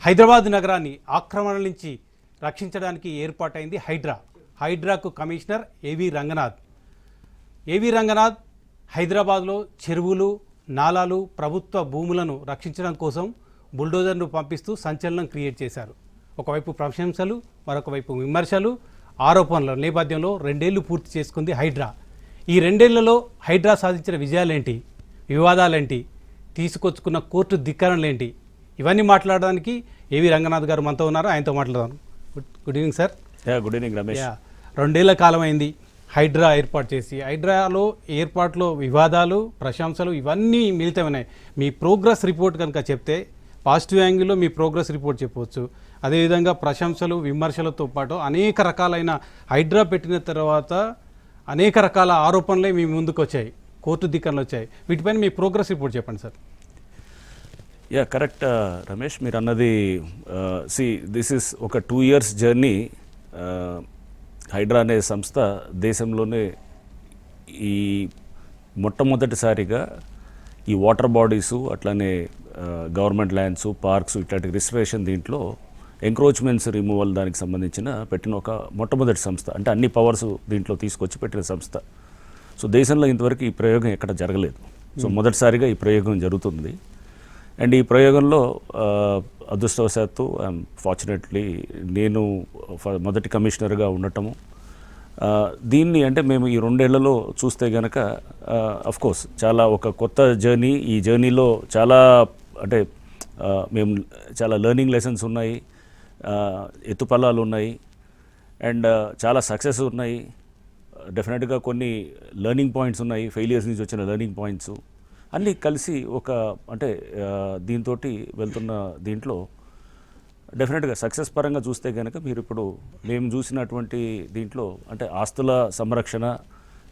హైదరాబాద్ నగరాన్ని ఆక్రమణ నుంచి రక్షించడానికి ఏర్పాటైంది హైడ్రాకు కమిషనర్ ఏవి రంగనాథ్ హైదరాబాద్లో చెరువులు నాలాలు ప్రభుత్వ భూములను రక్షించడం కోసం బుల్డోజర్ను పంపిస్తూ సంచలనం క్రియేట్ చేశారు. ఒకవైపు ప్రశంసలు, మరొక వైపు విమర్శలు, ఆరోపణల నేపథ్యంలో 2 ఏళ్లు పూర్తి చేసుకుంది హైడ్రా. ఈ 2 ఏళ్లలో హైడ్రా సాధించిన విజయాలేంటి, వివాదాలేంటి, తీసుకొచ్చుకున్న కోర్టు ధిక్కరణలేంటి, ఇవన్నీ మాట్లాడడానికి ఏవి రంగనాథ్ గారు మనతో ఉన్నారు. ఆయనతో మాట్లాడదాం. Good evening sir. Good evening Ramesh. 2 ఏళ్ల కాలం అయింది హైడ్రా ఏర్పాటు చేసి. హైడ్రాలో ఏర్పాటులో వివాదాలు, ప్రశంసలు ఇవన్నీ మిళితమైనాయి. మీ ప్రోగ్రెస్ రిపోర్ట్ కనుక చెప్తే పాజిటివ్ యాంగిల్లో మీ ప్రోగ్రెస్ రిపోర్ట్ చెప్పవచ్చు. అదేవిధంగా ప్రశంసలు, విమర్శలతో పాటు అనేక రకాలైన హైడ్రా పెట్టిన తర్వాత అనేక రకాల ఆరోపణలే మీ ముందుకు వచ్చాయి, కోర్టు ధిక్కరణలు వచ్చాయి. వీటిపైన మీ ప్రోగ్రెస్ రిపోర్ట్ చెప్పండి సార్. కరెక్ట్ రమేష్, మీరు అన్నది దిస్ ఇస్ ఒక 2 years జర్నీ. హైడ్రా అనే సంస్థ దేశంలోనే ఈ మొట్టమొదటిసారిగా ఈ వాటర్ బాడీసు, అట్లానే గవర్నమెంట్ ల్యాండ్స్, పార్క్స్ ఇట్లాంటి రిజర్వేషన్ దీంట్లో ఎంక్రోచ్మెంట్స్ రిమూవల్ దానికి సంబంధించిన పెట్టిన ఒక మొట్టమొదటి సంస్థ. అంటే అన్ని పవర్స్ దీంట్లో తీసుకొచ్చి పెట్టిన సంస్థ. సో దేశంలో ఇంతవరకు ఈ ప్రయోగం ఎక్కడ జరగలేదు. సో మొదటిసారిగా ఈ ప్రయోగం జరుగుతుంది. అండ్ ఈ ప్రయోగంలో అదృష్టవశాత్తు ఫార్చునేట్లీ నేను మొదటి కమిషనర్గా ఉండటము, దీన్ని అంటే మేము ఈ 2 ఏళ్లలో చూస్తే కనుక అఫ్కోర్స్ చాలా ఒక కొత్త జర్నీ. ఈ జర్నీలో చాలా అంటే మేము చాలా లెర్నింగ్ లెసన్స్ ఉన్నాయి, ఎత్తుపల్లాలు ఉన్నాయి, అండ్ చాలా సక్సెస్ ఉన్నాయి. డెఫినెట్గా కొన్ని లెర్నింగ్ పాయింట్స్ ఉన్నాయి, ఫెయిలియర్స్ నుంచి వచ్చిన లెర్నింగ్ పాయింట్స్ అన్నీ కలిసి ఒక అంటే దీంతో వెళ్తున్న దీంట్లో డెఫినెట్గా సక్సెస్ పరంగా చూస్తే కనుక మీరు ఇప్పుడు మేము చూసినటువంటి దీంట్లో అంటే ఆస్తుల సంరక్షణ,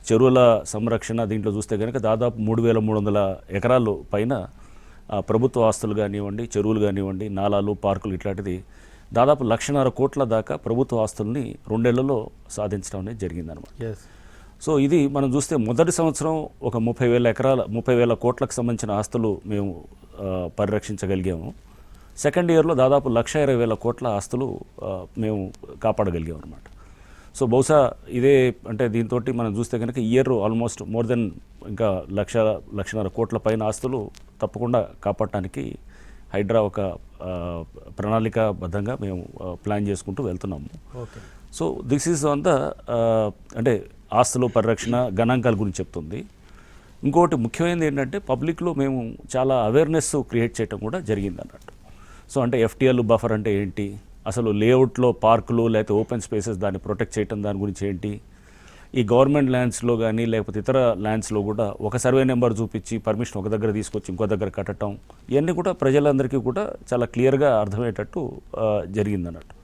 చెరువుల సంరక్షణ దీంట్లో చూస్తే కనుక దాదాపు 3,300 ఎకరాలు పైన ప్రభుత్వ ఆస్తులు కానివ్వండి, చెరువులు కానివ్వండి, నాలాలు, పార్కులు ఇట్లాంటిది దాదాపు 1,50,000 కోట్ల దాకా ప్రభుత్వ ఆస్తుల్ని 2 ఏళ్లలో సాధించడం అనేది జరిగిందనమాట. సో ఇది మనం చూస్తే మొదటి సంవత్సరం ఒక 30,000 కోట్లకు సంబంధించిన ఆస్తులు మేము పరిరక్షించగలిగాము. సెకండ్ ఇయర్లో దాదాపు 1,20,000 కోట్ల ఆస్తులు మేము కాపాడగలిగాం అనమాట. సో బహుశా ఇదే అంటే దీంతో మనం చూస్తే కనుక ఇయర్ ఆల్మోస్ట్ మోర్ దెన్ ఇంకా 1,00,000 కోట్ల పైన ఆస్తులు తప్పకుండా కాపాడటానికి హైడ్రా ఒక ప్రణాళికాబద్ధంగా మేము ప్లాన్ చేసుకుంటూ వెళ్తున్నాము. So this is on the అంటే ఆస్తుల పరిరక్షణ గణాంకాల గురించి చెప్తుంది. ఇంకోటి ముఖ్యమైనది ఏంటంటే పబ్లిక్లో మేము చాలా అవేర్నెస్ క్రియేట్ చేయడం కూడా జరిగింది అన్నట్టు. సో అంటే ఎఫ్టీఎల్ బఫర్ అంటే ఏంటి, అసలు లేఅవుట్లో పార్కులు లేకపోతే ఓపెన్ స్పేసెస్ దాన్ని ప్రొటెక్ట్ చేయడం దాని గురించి ఏంటి, ఈ గవర్నమెంట్ ల్యాండ్స్లో కానీ లేకపోతే ఇతర ల్యాండ్స్లో కూడా ఒక సర్వే నెంబర్ చూపించి పర్మిషన్ ఒక దగ్గర తీసుకొచ్చి ఇంకో దగ్గర కట్టడం, ఇవన్నీ కూడా ప్రజలందరికీ కూడా చాలా క్లియర్గా అర్థమయ్యేటట్టు జరిగిందన్నట్టు.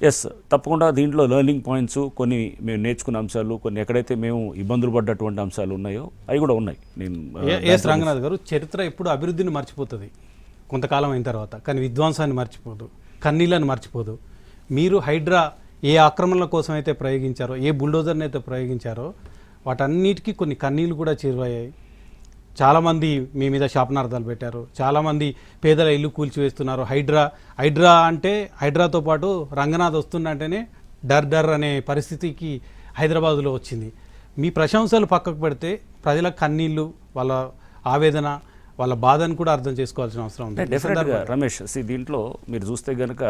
ఎస్, తప్పకుండా దీంట్లో లెర్నింగ్ పాయింట్స్ కొన్ని మేము నేర్చుకున్న అంశాలు, కొన్ని ఎక్కడైతే మేము ఇబ్బందులు పడ్డటువంటి అంశాలు ఉన్నాయో అవి కూడా ఉన్నాయి. ఎస్ రంగనాథ్ గారు, చరిత్ర ఎప్పుడు అభివృద్ధిని మర్చిపోతుంది కొంతకాలం అయిన తర్వాత, కానీ విధ్వంసాన్ని మర్చిపోదు, కన్నీళ్ళని మర్చిపోదు. మీరు హైడ్రా ఏ ఆక్రమణల కోసం అయితే ప్రయోగించారో, ఏ బుల్డోజర్ని అయితే ప్రయోగించారో వాటన్నిటికీ కొన్ని కన్నీళ్ళు కూడా చేరువయ్యాయి. చాలామంది మీ మీద శాపనార్థాలు పెట్టారు, చాలామంది పేదల ఇల్లు కూల్చివేస్తున్నారు. హైడ్రా అంటే హైడ్రాతో పాటు రంగనాథ్ వస్తుందంటేనే డర్ అనే పరిస్థితికి హైదరాబాదులో వచ్చింది. మీ ప్రశంసలు పక్కకు పెడితే ప్రజల కన్నీళ్ళు, వాళ్ళ ఆవేదన, వాళ్ళ బాధను కూడా అర్థం చేసుకోవాల్సిన అవసరం ఉంది. డెఫినెట్గా రమేష్, దీంట్లో మీరు చూస్తే కనుక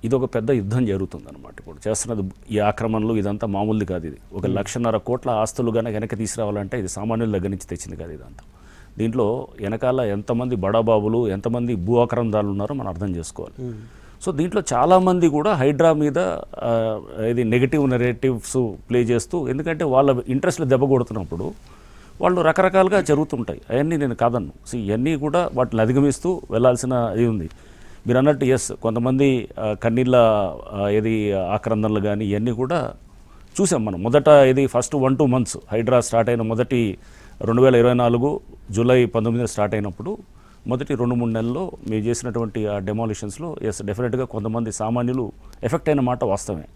ఇది ఒక పెద్ద యుద్ధం జరుగుతుంది అనమాట. ఇప్పుడు చేస్తున్నది ఈ ఆక్రమణలు ఇదంతా మామూలుది కాదు. ఇది ఒక 1,50,000 కోట్ల ఆస్తులు కనుక వెనక్కి తీసుకురావాలంటే ఇది సామాన్యుల దగ్గర నుంచి తెచ్చింది కాదు ఇదంతా. దీంట్లో వెనకాల ఎంతమంది బడాబాబులు, ఎంతమంది భూ ఆక్రమణదారులు ఉన్నారో మనం అర్థం చేసుకోవాలి. సో దీంట్లో చాలామంది కూడా హైడ్రా మీద ఇది నెగిటివ్ నెరేటివ్స్ ప్లే చేస్తూ, ఎందుకంటే వాళ్ళ ఇంట్రెస్ట్లు దెబ్బ కొడుతున్నప్పుడు వాళ్ళు రకరకాలుగా జరుగుతుంటాయి. అవన్నీ నేను కాదన్ను. ఇవన్నీ కూడా వాటిని అధిగమిస్తూ వెళ్ళాల్సిన ఇది ఉంది. మీరు అన్నట్టు ఎస్, కొంతమంది కన్నీళ్ళ ఆక్రందనలు కానీ ఇవన్నీ కూడా చూసాం మనం. మొదట ఫస్ట్ 1-2 months హైడ్రా స్టార్ట్ అయిన మొదటి 2024 జూలై 19 స్టార్ట్ అయినప్పుడు మొదటి 2-3 నెలల్లో మేము చేసినటువంటి ఆ డెమాలిషన్స్లో ఎస్ డెఫినెట్గా కొంతమంది సామాన్యులు ఎఫెక్ట్ అయిన మాట వాస్తవమే.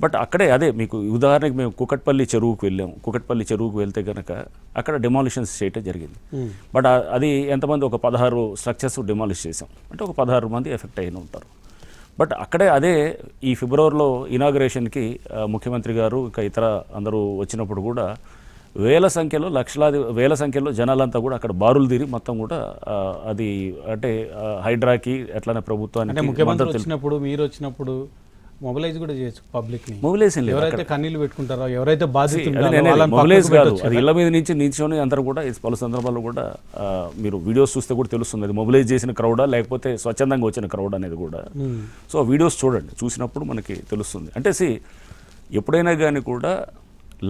బట్ అక్కడే అదే మీకు ఉదాహరణకి మేము కుకట్పల్లి చెరువుకు వెళ్ళాము. కుకట్పల్లి చెరువుకు వెళ్తే కనుక అక్కడ డెమాలిషన్స్ చేయటం జరిగింది. బట్ అది ఎంతమంది ఒక 16 స్ట్రక్చర్స్ డెమాలిష్ చేసాం అంటే ఒక 16 మంది ఎఫెక్ట్ అయిన ఉంటారు. బట్ అక్కడే అదే ఈ ఫిబ్రవరిలో ఇనాగ్రేషన్కి ముఖ్యమంత్రి గారు ఇంకా ఇతర అందరూ వచ్చినప్పుడు కూడా వేల సంఖ్యలో జనాలంతా కూడా అక్కడ బారులు తీరి మొత్తం కూడా అది అంటే హైడ్రాకి ఎట్లానే ప్రభుత్వానికి ముఖ్యమంత్రి వచ్చినప్పుడు మీరు వచ్చినప్పుడు మొబిలైజ్ కూడా చేయొచ్చు పబ్లిక్ ని. మొబిలైజ్ ఎవరైతే కన్నీళ్ళు పెట్టుకుంటారో ఎవరైతే బాధితులు మొబిలైజ్ కాదు, అది ఇళ్ల మీద నుంచి నిల్చొని అందరూ కూడా పలు సందర్భాల్లో కూడా మీరు వీడియోస్ చూస్తే కూడా తెలుస్తుంది అది మొబిలైజ్ చేసిన క్రౌడా లేకపోతే స్వచ్ఛందంగా వచ్చిన క్రౌడ్ అనేది కూడా. సో ఆ వీడియోస్ చూడండి, చూసినప్పుడు మనకి తెలుస్తుంది. అంటే ఎప్పుడైనా కానీ కూడా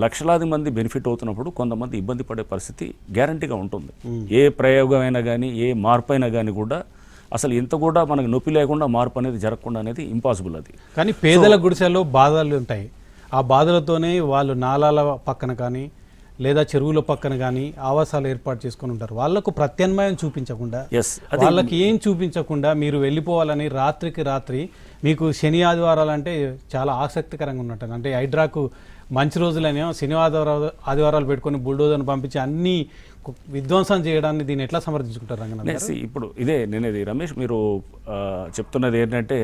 లక్షలాది మంది బెనిఫిట్ అవుతున్నప్పుడు కొంతమంది ఇబ్బంది పడే పరిస్థితి గ్యారంటీగా ఉంటుంది. ఏ ప్రయోగం అయినా కానీ ఏ మార్పు అయినా కానీ కూడా అసలు ఇంత కూడా మనకు నొప్పి లేకుండా మార్పు అనేది జరగకుండా అనేది ఇంపాసిబుల్. అది కానీ పేదల గుడిసెల్లో బాధలు ఉంటాయి. ఆ బాధలతోనే వాళ్ళు నాలాల పక్కన కానీ లేదా చెరువుల పక్కన కానీ ఆవాసాలు ఏర్పాటు చేసుకొని ఉంటారు. వాళ్లకు ప్రత్యామ్నాయం చూపించకుండా వాళ్ళకి ఏం చూపించకుండా మీరు వెళ్ళిపోవాలని రాత్రికి రాత్రి మీకు శని ఆదివారాలు అంటే చాలా ఆసక్తికరంగా ఉన్నట్టు. అంటే హైడ్రాకు మంచి రోజులనే శని ఆదివారాలు పెట్టుకొని బుల్డోజర్ను పంపించి అన్ని విధ్వంసం చేయడాన్ని దీన్ని ఎట్లా సమర్థించుకుంటారు రంగనాథ్ గారు? ఇప్పుడు నేనేది రమేష్ మీరు చెప్తున్నది ఏంటంటే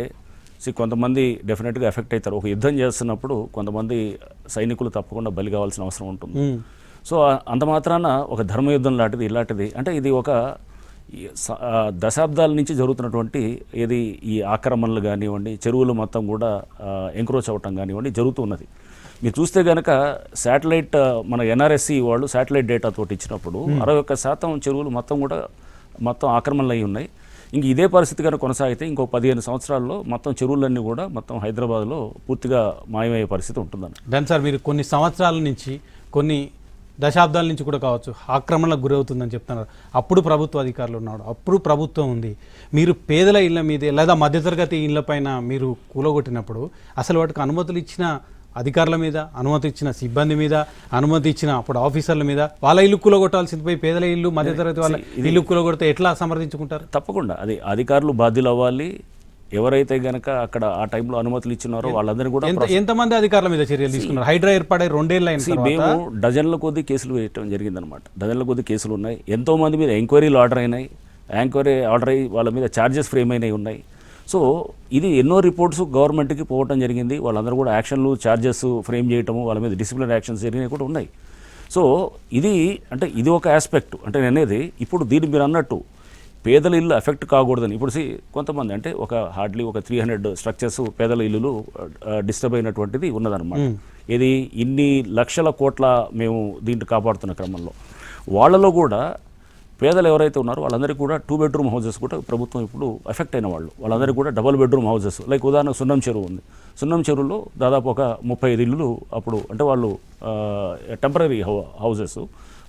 కొంతమంది డెఫినెట్గా ఎఫెక్ట్ అవుతారు. ఒక యుద్ధం చేస్తున్నప్పుడు కొంతమంది సైనికులు తప్పకుండా బలి కావాల్సిన అవసరం ఉంటుంది. సో అంత మాత్రాన ఒక ధర్మయుద్ధం లాంటిది ఇలాంటిది అంటే ఇది ఒక దశాబ్దాల నుంచి జరుగుతున్నటువంటి ఈ ఆక్రమణలు కానివ్వండి, చెరువులు మొత్తం కూడా ఎంక్రోచ్ అవ్వటం కానివ్వండి జరుగుతున్నది. మీరు చూస్తే కనుక శాటిలైట్ మన ఎన్ఆర్ఎస్సి వాళ్ళు శాటిలైట్ డేటా తోటి ఇచ్చినప్పుడు 61% చెరువులు మొత్తం ఆక్రమణలు అయి ఉన్నాయి. ఇంక ఇదే పరిస్థితి కనుక కొనసాగితే ఇంకో 15 సంవత్సరాల్లో మొత్తం చెరువులన్నీ కూడా మొత్తం హైదరాబాద్లో పూర్తిగా మాయమయ్యే పరిస్థితి ఉంటుందని. దాని సార్ మీరు కొన్ని సంవత్సరాల నుంచి కొన్ని దశాబ్దాల నుంచి కూడా కావచ్చు ఆక్రమణలకు గురవుతుందని చెప్తున్నారు. అప్పుడు ప్రభుత్వ అధికారులు ఉన్నాడు, అప్పుడు ప్రభుత్వం ఉంది. మీరు పేదల ఇళ్ల మీద లేదా మధ్యతరగతి ఇళ్ల పైన మీరు కూలగొట్టినప్పుడు అసలు వాటికి అనుమతులు ఇచ్చిన అధికారుల మీద, అనుమతి ఇచ్చిన సిబ్బంది మీద, అనుమతి ఇచ్చిన అప్పుడు ఆఫీసర్ల మీద వాళ్ళ ఇల్లు కూలగొట్టాల్సింది పోయి పేదల ఇల్లు మధ్యతరగతి వాళ్ళ ఇల్లు కూలగొడితే ఎట్లా సమర్థించుకుంటారు? తప్పకుండా అది అధికారులు బాధ్యులు అవ్వాలి. ఎవరైతే గనక అక్కడ ఆ టైంలో అనుమతులు ఇచ్చినారో వాళ్ళందరినీ కూడా ఎంతమంది అధికారుల మీద చర్యలు తీసుకున్నారు? హైడ్రా ఏర్పడే 2 ఏళ్ళ మేము డజన్ల కొద్ది కేసులు వేయటం జరిగిందనమాట. డజన్ల కొద్ది కేసులు ఉన్నాయి. ఎంతో మంది మీద ఎంక్వైరీలు ఆర్డర్ అయినాయి. ఎంక్వైరీ ఆర్డర్ అయ్యి వాళ్ళ మీద ఛార్జెస్ ఫ్రేమ్ అయినాయి ఉన్నాయి. సో ఇది ఎన్నో రిపోర్ట్స్ గవర్నమెంట్కి పోవటం జరిగింది. వాళ్ళందరూ కూడా యాక్షన్లు ఛార్జెస్ ఫ్రేమ్ చేయటము, వాళ్ళ మీద డిసిప్లినరీ యాక్షన్స్ జరిగినవి కూడా ఉన్నాయి. సో ఇది ఒక ఆస్పెక్ట్. అంటే నేనేది ఇప్పుడు దీన్ని మీరు అన్నట్టు పేదల ఇల్లు ఎఫెక్ట్ కాకూడదని ఇప్పుడు కొంతమంది అంటే హార్డ్లీ ఒక 300 స్ట్రక్చర్స్ పేదల ఇల్లులు డిస్టర్బ్ అయినటువంటిది ఉన్నదన్నమాట. ఇది ఇన్ని లక్షల కోట్ల మేము దీన్ని కాపాడుతున్న క్రమంలో వాళ్ళలో కూడా పేదలు ఎవరైతే ఉన్నారో వాళ్ళందరికీ కూడా 2 బెడ్రూమ్ హౌసెస్ కూడా ప్రభుత్వం ఇప్పుడు ఎఫెక్ట్ అయిన వాళ్ళందరికీ కూడా డబుల్ బెడ్రూమ్ హౌసెస్ లైక్ ఉదాహరణకు సున్నం చెరువు ఉంది. సున్నం చెరువులో దాదాపు ఒక 35 ఇల్లులు అప్పుడు అంటే వాళ్ళు టెంపరీ హౌసెస్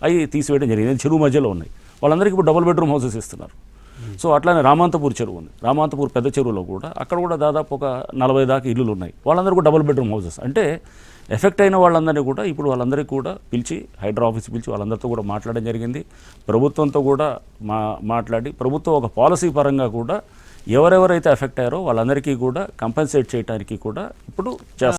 అవి తీసివేయడం జరిగింది. చెరువు మధ్యలో ఉన్నాయి. వాళ్ళందరికీ ఇప్పుడు డబుల్ బెడ్రూమ్ హౌసెస్ ఇస్తున్నారు. సో అట్లానే రామాంతపూర్ చెరువు ఉంది. రామాంతపూర్ పెద్ద చెరువులో కూడా అక్కడ కూడా దాదాపు ఒక 40 దాకా ఇల్లులు ఉన్నాయి. వాళ్ళందరూ కూడా డబుల్ బెడ్రూమ్ హౌసెస్. అంటే ఎఫెక్ట్ అయిన వాళ్ళందరినీ కూడా ఇప్పుడు వాళ్ళందరికీ కూడా పిలిచి హైడ్రా ఆఫీస్ పిలిచి వాళ్ళందరితో కూడా మాట్లాడడం జరిగింది. ప్రభుత్వంతో కూడా మాట్లాడి ప్రభుత్వం ఒక పాలసీ పరంగా కూడా ఎవరెవరైతే ఎఫెక్ట్ అయ్యారో వాళ్ళందరికీ కూడా కంపెన్సేట్ చేయడానికి కూడా ఇప్పుడు చేస్తారు.